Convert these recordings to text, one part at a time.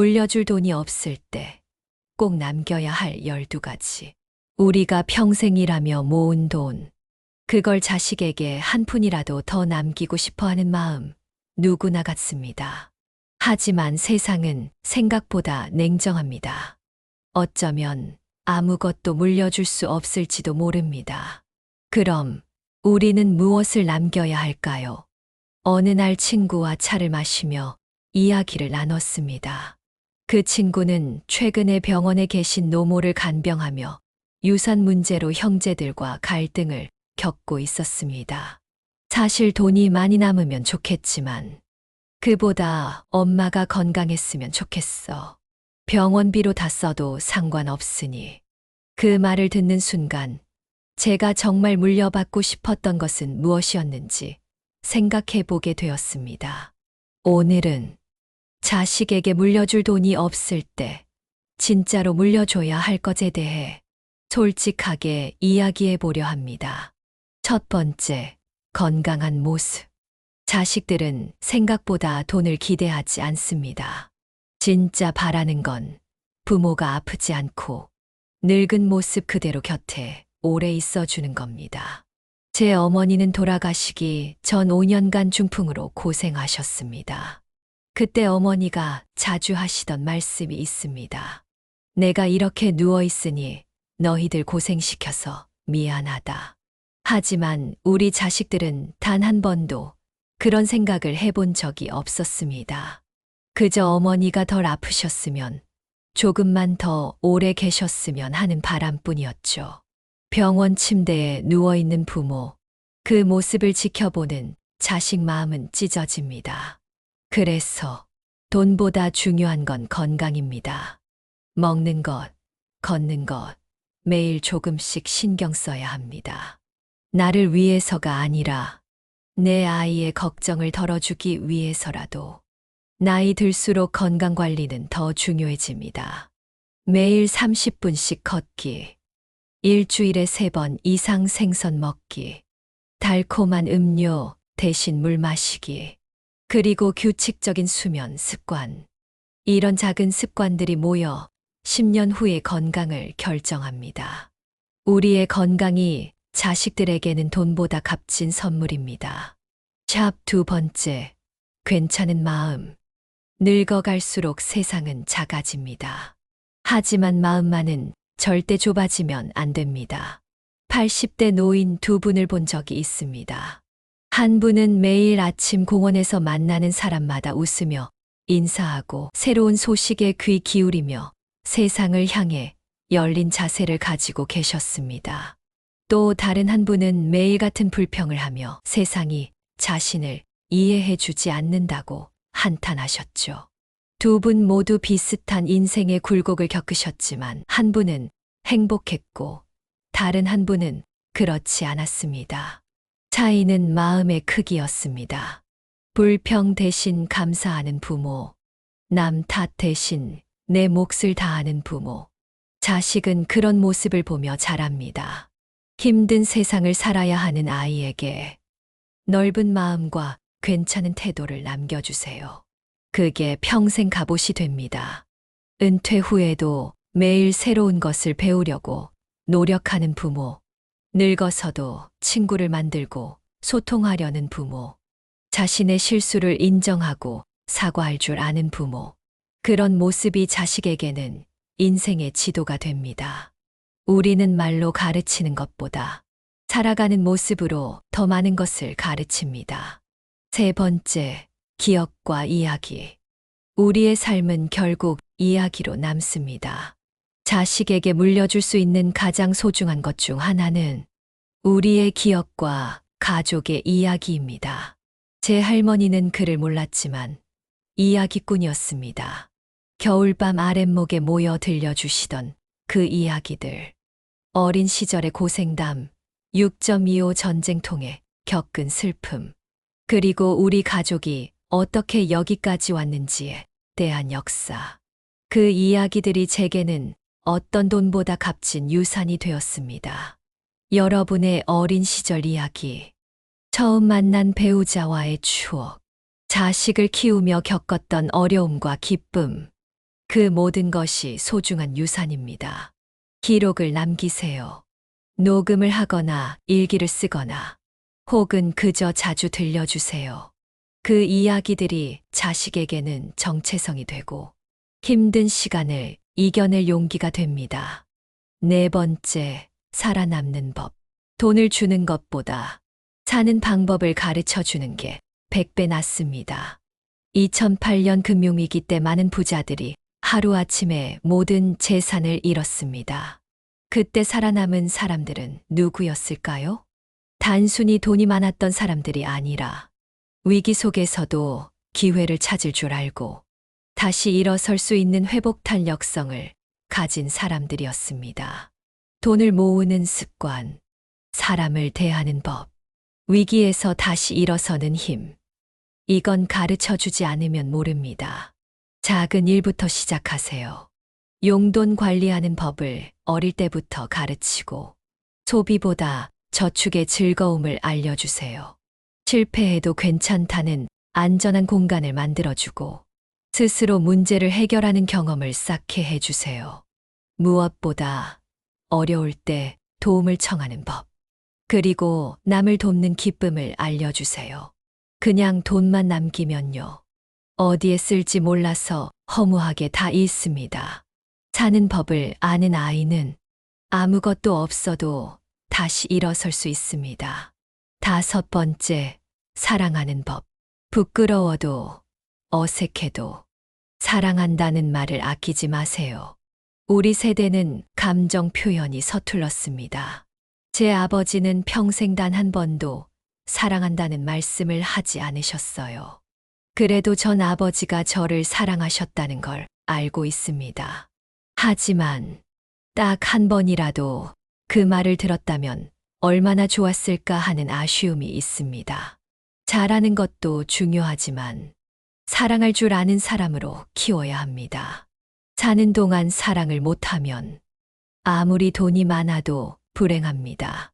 물려줄 돈이 없을 때 꼭 남겨야 할 12가지. 우리가 평생 일하며 모은 돈. 그걸 자식에게 한 푼이라도 더 남기고 싶어 하는 마음 누구나 같습니다. 하지만 세상은 생각보다 냉정합니다. 어쩌면 아무것도 물려줄 수 없을지도 모릅니다. 그럼 우리는 무엇을 남겨야 할까요? 어느 날 친구와 차를 마시며 이야기를 나눴습니다. 그 친구는 최근에 병원에 계신 노모를 간병하며 유산 문제로 형제들과 갈등을 겪고 있었습니다. 사실 돈이 많이 남으면 좋겠지만 그보다 엄마가 건강했으면 좋겠어. 병원비로 다 써도 상관없으니. 그 말을 듣는 순간 제가 정말 물려받고 싶었던 것은 무엇이었는지 생각해 보게 되었습니다. 오늘은 자식에게 물려줄 돈이 없을 때 진짜로 물려줘야 할 것에 대해 솔직하게 이야기해 보려 합니다. 첫 번째, 건강한 모습. 자식들은 생각보다 돈을 기대하지 않습니다. 진짜 바라는 건 부모가 아프지 않고 늙은 모습 그대로 곁에 오래 있어주는 겁니다. 제 어머니는 돌아가시기 전 5년간 중풍으로 고생하셨습니다. 그때 어머니가 자주 하시던 말씀이 있습니다. 내가 이렇게 누워있으니 너희들 고생시켜서 미안하다. 하지만 우리 자식들은 단 한 번도 그런 생각을 해본 적이 없었습니다. 그저 어머니가 덜 아프셨으면, 조금만 더 오래 계셨으면 하는 바람뿐이었죠. 병원 침대에 누워있는 부모, 그 모습을 지켜보는 자식 마음은 찢어집니다. 그래서 돈보다 중요한 건 건강입니다. 먹는 것, 걷는 것, 매일 조금씩 신경 써야 합니다. 나를 위해서가 아니라 내 아이의 걱정을 덜어주기 위해서라도. 나이 들수록 건강 관리는 더 중요해집니다. 매일 30분씩 걷기, 일주일에 3번 이상 생선 먹기, 달콤한 음료 대신 물 마시기, 그리고 규칙적인 수면 습관. 이런 작은 습관들이 모여 10년 후의 건강을 결정합니다. 우리의 건강이 자식들에게는 돈보다 값진 선물입니다. 샵 두 번째, 괜찮은 마음. 늙어갈수록 세상은 작아집니다. 하지만 마음만은 절대 좁아지면 안 됩니다. 80대 노인 두 분을 본 적이 있습니다. 한 분은 매일 아침 공원에서 만나는 사람마다 웃으며 인사하고 새로운 소식에 귀 기울이며 세상을 향해 열린 자세를 가지고 계셨습니다. 또 다른 한 분은 매일 같은 불평을 하며 세상이 자신을 이해해 주지 않는다고 한탄하셨죠. 두 분 모두 비슷한 인생의 굴곡을 겪으셨지만 한 분은 행복했고 다른 한 분은 그렇지 않았습니다. 차이는 마음의 크기였습니다. 불평 대신 감사하는 부모, 남 탓 대신 내 몫을 다하는 부모. 자식은 그런 모습을 보며 자랍니다. 힘든 세상을 살아야 하는 아이에게 넓은 마음과 괜찮은 태도를 남겨주세요. 그게 평생 갑옷이 됩니다. 은퇴 후에도 매일 새로운 것을 배우려고 노력하는 부모, 늙어서도 친구를 만들고 소통하려는 부모, 자신의 실수를 인정하고 사과할 줄 아는 부모, 그런 모습이 자식에게는 인생의 지도가 됩니다. 우리는 말로 가르치는 것보다 살아가는 모습으로 더 많은 것을 가르칩니다. 세 번째, 기억과 이야기. 우리의 삶은 결국 이야기로 남습니다. 자식에게 물려줄 수 있는 가장 소중한 것 중 하나는 우리의 기억과 가족의 이야기입니다. 제 할머니는 그를 몰랐지만 이야기꾼이었습니다. 겨울밤 아랫목에 모여 들려주시던 그 이야기들. 어린 시절의 고생담, 6.25 전쟁통에 겪은 슬픔, 그리고 우리 가족이 어떻게 여기까지 왔는지에 대한 역사. 그 이야기들이 제게는 어떤 돈보다 값진 유산이 되었습니다. 여러분의 어린 시절 이야기, 처음 만난 배우자와의 추억, 자식을 키우며 겪었던 어려움과 기쁨, 그 모든 것이 소중한 유산입니다. 기록을 남기세요. 녹음을 하거나 일기를 쓰거나 혹은 그저 자주 들려주세요. 그 이야기들이 자식에게는 정체성이 되고 힘든 시간을 이겨낼 용기가 됩니다. 네 번째, 살아남는 법. 돈을 주는 것보다 사는 방법을 가르쳐 주는 게 100배 낫습니다. 2008년 금융위기 때 많은 부자들이 하루아침에 모든 재산을 잃었습니다. 그때 살아남은 사람들은 누구였을까요? 단순히 돈이 많았던 사람들이 아니라 위기 속에서도 기회를 찾을 줄 알고 다시 일어설 수 있는 회복 탄력성을 가진 사람들이었습니다. 돈을 모으는 습관, 사람을 대하는 법, 위기에서 다시 일어서는 힘. 이건 가르쳐 주지 않으면 모릅니다. 작은 일부터 시작하세요. 용돈 관리하는 법을 어릴 때부터 가르치고 소비보다 저축의 즐거움을 알려주세요. 실패해도 괜찮다는 안전한 공간을 만들어주고 스스로 문제를 해결하는 경험을 쌓게 해주세요. 무엇보다 어려울 때 도움을 청하는 법. 그리고 남을 돕는 기쁨을 알려주세요. 그냥 돈만 남기면요. 어디에 쓸지 몰라서 허무하게 다 잃습니다. 사는 법을 아는 아이는 아무것도 없어도 다시 일어설 수 있습니다. 다섯 번째, 사랑하는 법. 부끄러워도 어색해도 사랑한다는 말을 아끼지 마세요. 우리 세대는 감정 표현이 서툴렀습니다. 제 아버지는 평생 단 한 번도 사랑한다는 말씀을 하지 않으셨어요. 그래도 전 아버지가 저를 사랑하셨다는 걸 알고 있습니다. 하지만 딱 한 번이라도 그 말을 들었다면 얼마나 좋았을까 하는 아쉬움이 있습니다. 잘하는 것도 중요하지만 사랑할 줄 아는 사람으로 키워야 합니다. 사는 동안 사랑을 못하면 아무리 돈이 많아도 불행합니다.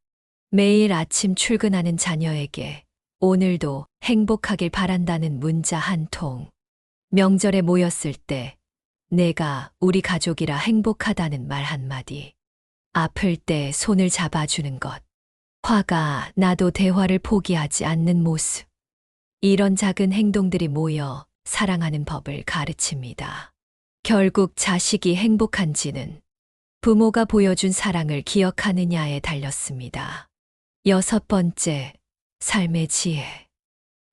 매일 아침 출근하는 자녀에게 오늘도 행복하길 바란다는 문자 한 통. 명절에 모였을 때 내가 우리 가족이라 행복하다는 말 한마디. 아플 때 손을 잡아주는 것. 화가 나도 대화를 포기하지 않는 모습. 이런 작은 행동들이 모여 사랑하는 법을 가르칩니다. 결국 자식이 행복한지는 부모가 보여준 사랑을 기억하느냐에 달렸습니다. 여섯 번째, 삶의 지혜.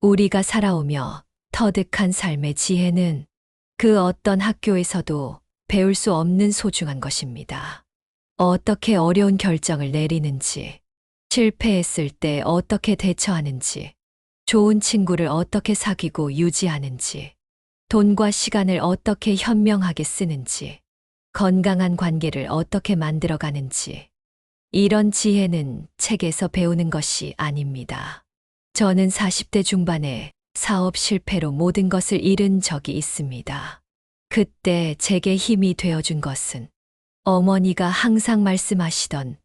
우리가 살아오며 터득한 삶의 지혜는 그 어떤 학교에서도 배울 수 없는 소중한 것입니다. 어떻게 어려운 결정을 내리는지, 실패했을 때 어떻게 대처하는지, 좋은 친구를 어떻게 사귀고 유지하는지, 돈과 시간을 어떻게 현명하게 쓰는지, 건강한 관계를 어떻게 만들어가는지, 이런 지혜는 책에서 배우는 것이 아닙니다. 저는 40대 중반에 사업 실패로 모든 것을 잃은 적이 있습니다. 그때 제게 힘이 되어준 것은 어머니가 항상 말씀하시던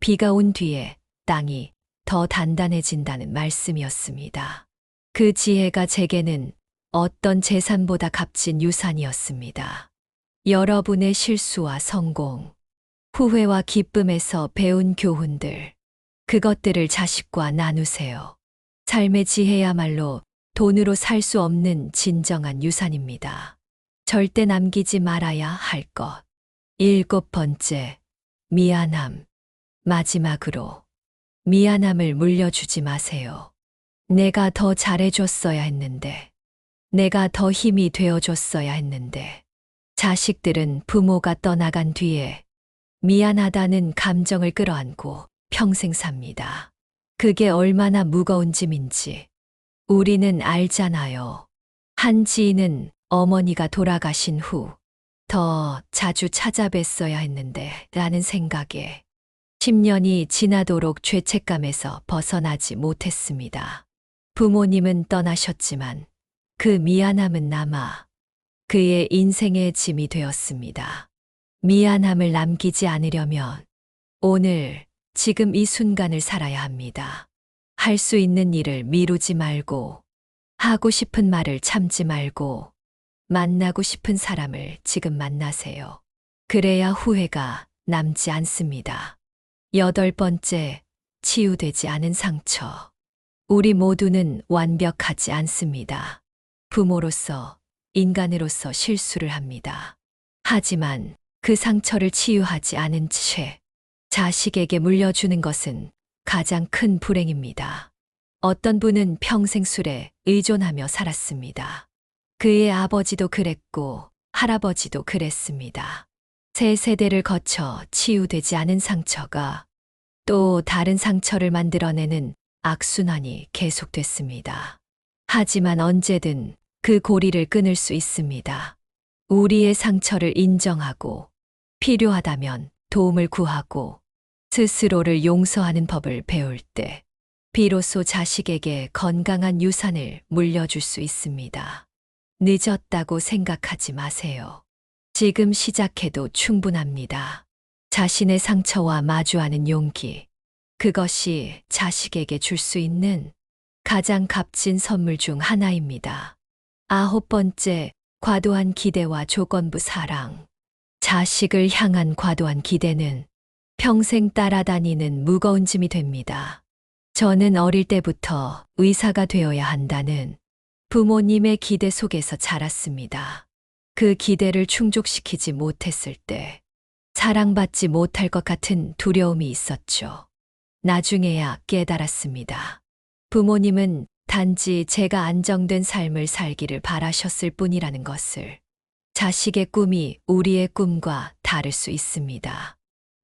비가 온 뒤에 땅이 더 단단해진다는 말씀이었습니다. 그 지혜가 제게는 어떤 재산보다 값진 유산이었습니다. 여러분의 실수와 성공, 후회와 기쁨에서 배운 교훈들, 그것들을 자식과 나누세요. 삶의 지혜야말로 돈으로 살 수 없는 진정한 유산입니다. 절대 남기지 말아야 할 것. 일곱 번째, 미안함. 마지막으로, 미안함을 물려주지 마세요. 내가 더 잘해줬어야 했는데, 내가 더 힘이 되어줬어야 했는데, 자식들은 부모가 떠나간 뒤에 미안하다는 감정을 끌어안고 평생 삽니다. 그게 얼마나 무거운 짐인지 우리는 알잖아요. 한 지인은 어머니가 돌아가신 후 더 자주 찾아뵀어야 했는데 라는 생각에 10년이 지나도록 죄책감에서 벗어나지 못했습니다. 부모님은 떠나셨지만 그 미안함은 남아 그의 인생의 짐이 되었습니다. 미안함을 남기지 않으려면 오늘, 지금 이 순간을 살아야 합니다. 할 수 있는 일을 미루지 말고, 하고 싶은 말을 참지 말고, 만나고 싶은 사람을 지금 만나세요. 그래야 후회가 남지 않습니다. 8번째, 치유되지 않은 상처. 우리 모두는 완벽하지 않습니다. 부모로서, 인간으로서 실수를 합니다. 하지만 그 상처를 치유하지 않은 채 자식에게 물려주는 것은 가장 큰 불행입니다. 어떤 분은 평생 술에 의존하며 살았습니다. 그의 아버지도 그랬고 할아버지도 그랬습니다. 세 세대를 거쳐 치유되지 않은 상처가 또 다른 상처를 만들어내는 악순환이 계속됐습니다. 하지만 언제든 그 고리를 끊을 수 있습니다. 우리의 상처를 인정하고 필요하다면 도움을 구하고 스스로를 용서하는 법을 배울 때 비로소 자식에게 건강한 유산을 물려줄 수 있습니다. 늦었다고 생각하지 마세요. 지금 시작해도 충분합니다. 자신의 상처와 마주하는 용기, 그것이 자식에게 줄 수 있는 가장 값진 선물 중 하나입니다. 9번째, 과도한 기대와 조건부 사랑. 자식을 향한 과도한 기대는 평생 따라다니는 무거운 짐이 됩니다. 저는 어릴 때부터 의사가 되어야 한다는 부모님의 기대 속에서 자랐습니다. 그 기대를 충족시키지 못했을 때 사랑받지 못할 것 같은 두려움이 있었죠. 나중에야 깨달았습니다. 부모님은 단지 제가 안정된 삶을 살기를 바라셨을 뿐이라는 것을. 자식의 꿈이 우리의 꿈과 다를 수 있습니다.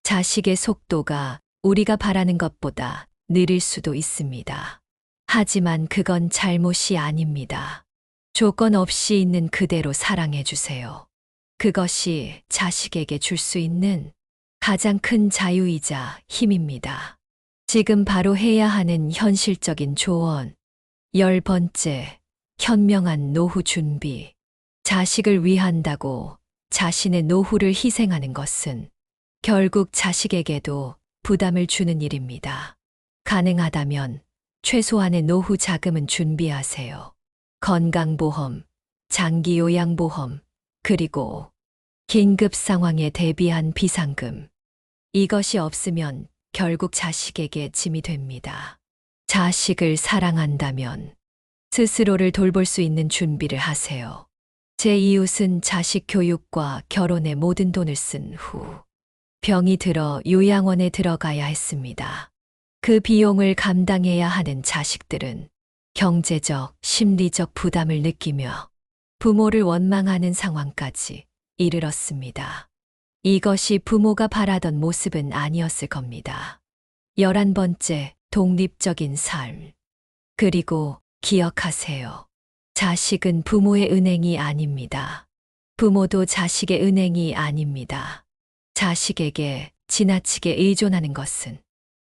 자식의 속도가 우리가 바라는 것보다 느릴 수도 있습니다. 하지만 그건 잘못이 아닙니다. 조건 없이 있는 그대로 사랑해 주세요. 그것이 자식에게 줄 수 있는 가장 큰 자유이자 힘입니다. 지금 바로 해야 하는 현실적인 조언. 10번째, 현명한 노후 준비. 자식을 위한다고 자신의 노후를 희생하는 것은 결국 자식에게도 부담을 주는 일입니다. 가능하다면 최소한의 노후 자금은 준비하세요. 건강보험, 장기요양보험, 그리고 긴급 상황에 대비한 비상금. 이것이 없으면 결국 자식에게 짐이 됩니다. 자식을 사랑한다면 스스로를 돌볼 수 있는 준비를 하세요. 제 이웃은 자식 교육과 결혼에 모든 돈을 쓴 후 병이 들어 요양원에 들어가야 했습니다. 그 비용을 감당해야 하는 자식들은 경제적, 심리적 부담을 느끼며 부모를 원망하는 상황까지 이르렀습니다. 이것이 부모가 바라던 모습은 아니었을 겁니다. 11번째, 독립적인 삶. 그리고 기억하세요. 자식은 부모의 은행이 아닙니다. 부모도 자식의 은행이 아닙니다. 자식에게 지나치게 의존하는 것은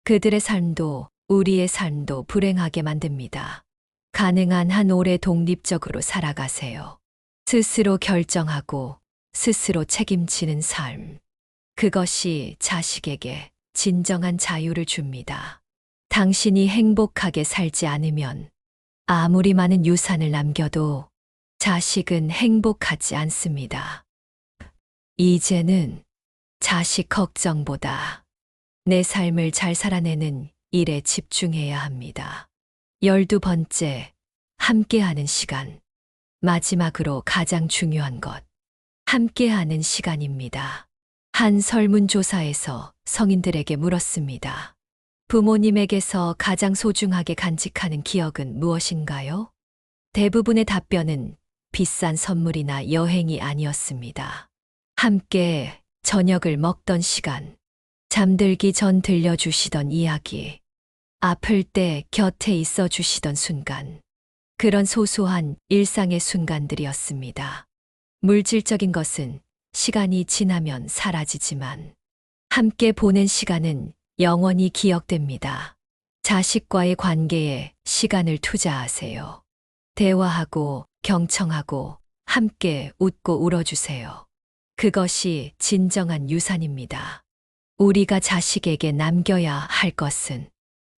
그들의 삶도 우리의 삶도 불행하게 만듭니다. 가능한 한 오래 독립적으로 살아가세요. 스스로 결정하고 스스로 책임지는 삶. 그것이 자식에게 진정한 자유를 줍니다. 당신이 행복하게 살지 않으면 아무리 많은 유산을 남겨도 자식은 행복하지 않습니다. 이제는 자식 걱정보다 내 삶을 잘 살아내는 일에 집중해야 합니다. 12번째, 함께하는 시간. 마지막으로 가장 중요한 것. 함께하는 시간입니다. 한 설문조사에서 성인들에게 물었습니다. 부모님에게서 가장 소중하게 간직하는 기억은 무엇인가요? 대부분의 답변은 비싼 선물이나 여행이 아니었습니다. 함께 저녁을 먹던 시간, 잠들기 전 들려주시던 이야기, 아플 때 곁에 있어 주시던 순간, 그런 소소한 일상의 순간들이었습니다. 물질적인 것은 시간이 지나면 사라지지만 함께 보낸 시간은 영원히 기억됩니다. 자식과의 관계에 시간을 투자하세요. 대화하고 경청하고 함께 웃고 울어주세요. 그것이 진정한 유산입니다. 우리가 자식에게 남겨야 할 것은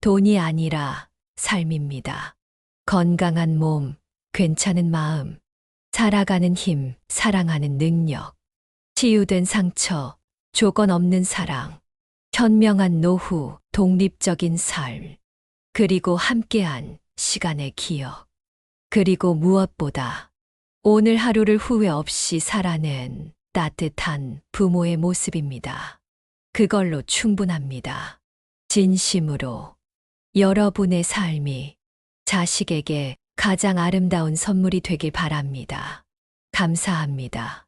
돈이 아니라 삶입니다. 건강한 몸, 괜찮은 마음, 살아가는 힘, 사랑하는 능력, 치유된 상처, 조건 없는 사랑, 현명한 노후, 독립적인 삶, 그리고 함께한 시간의 기억. 그리고 무엇보다 오늘 하루를 후회 없이 살아낸 따뜻한 부모의 모습입니다. 그걸로 충분합니다. 진심으로 여러분의 삶이 자식에게 가장 아름다운 선물이 되길 바랍니다. 감사합니다.